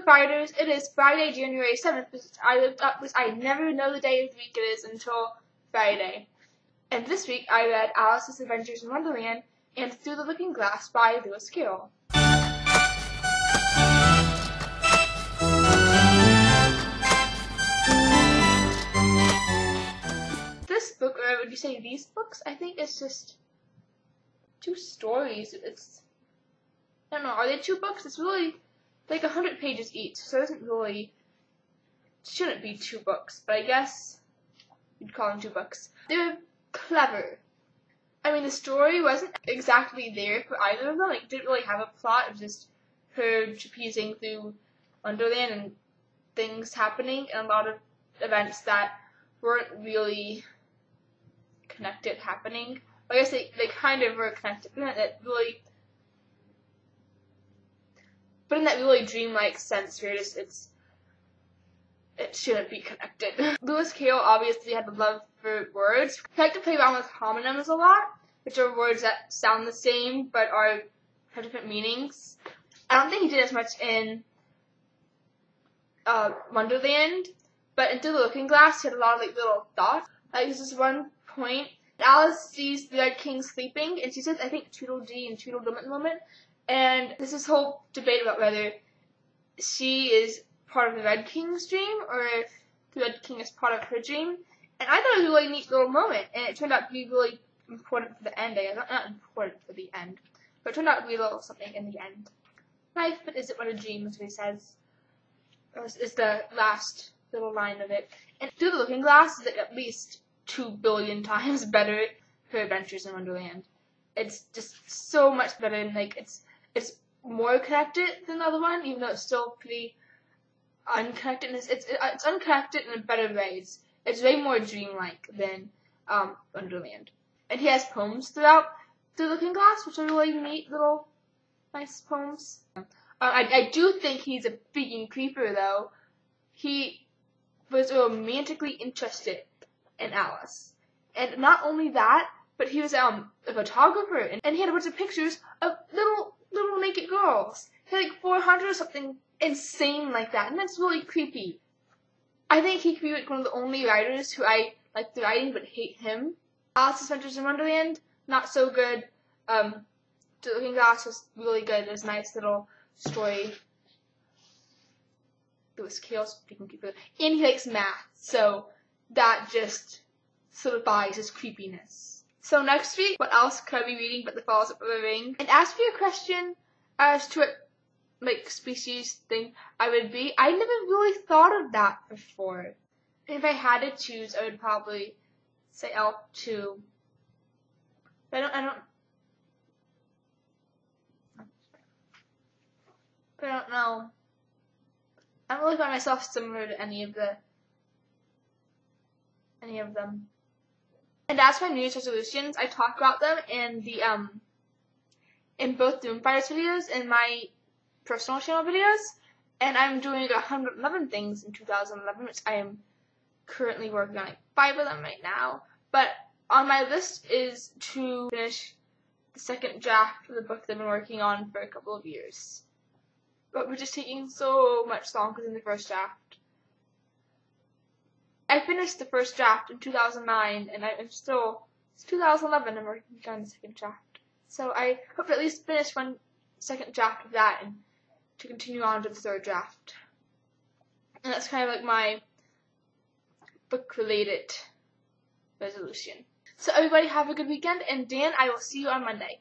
Fridays, it is Friday, January 7th, because I looked up because I never know the day of the week it is until Friday. And this week I read Alice's Adventures in Wonderland and Through the Looking Glass by Lewis Carroll. This book, or would you say these books, I think it's just 2 stories. I don't know, are they 2 books? It's really like 100 pages each, so it shouldn't be 2 books, but I guess you'd call them 2 books. They're clever. I mean, the story wasn't exactly there for either of them. Like, it didn't really have a plot. It was just her trapezing through Wonderland and things happening, and a lot of events that weren't really connected happening. I guess they kind of were connected, but in that really dreamlike sense where it shouldn't be connected. Lewis Carroll obviously had a love for words. He liked to play around with homonyms a lot, which are words that sound the same but have different meanings. I don't think he did as much in Wonderland, but in Through the Looking Glass he had a lot of like little thoughts. Like there's this one point, Alice sees the Red King sleeping, and she says, I think, Tweedledee and Tweedledum at the moment. And there's this whole debate about whether she is part of the Red King's dream or if the Red King is part of her dream. And I thought it was a really neat little moment, and it turned out to be really important for the end. Not important for the end, but it turned out to be a little something in the end. Life, but is it what a dream, is what he says. Is the last little line of it. And Through the Looking Glass is like at least 2 billion times better for Adventures in Wonderland. It's just so much better, and like it's more connected than the other one, even though it's still pretty unconnected. It's unconnected in a better way. It's way more dreamlike than Wonderland. And he has poems throughout Through the Looking Glass, which are really neat little nice poems. I do think he's a freaking creeper, though. He was romantically interested in Alice. And not only that, but he was a photographer, and he had a bunch of pictures of little naked girls. He had like 400 or something insane like that, and that's really creepy. I think he could be like one of the only writers who I like the writing but hate him. Alice's Adventures in Wonderland, not so good. Through the Looking Glass was really good. It was a nice little story. Lewis Carroll's freaking creepy. And he likes math, so that just solidifies his creepiness. So next week, what else could I be reading but The Fellowship of the Ring? And as for your question as to what like species thing I would be, I never really thought of that before. And if I had to choose, I would probably say elf too. But I don't know. I don't really find myself similar to any of them. And as for New Year's resolutions, I talk about them in the in both Doom Fighters videos and my personal channel videos. And I'm doing 111 things in 2011, which I am currently working on like 5 of them right now. But on my list is to finish the second draft of the book that I've been working on for a couple of years. But we're just taking so much longer than the first draft. I finished the first draft in 2009, and it's 2011, and I'm working on the second draft. So I hope to at least finish one second draft of that, and to continue on to the third draft. And that's kind of like my book-related resolution. So everybody have a good weekend, and Dan, I will see you on Monday.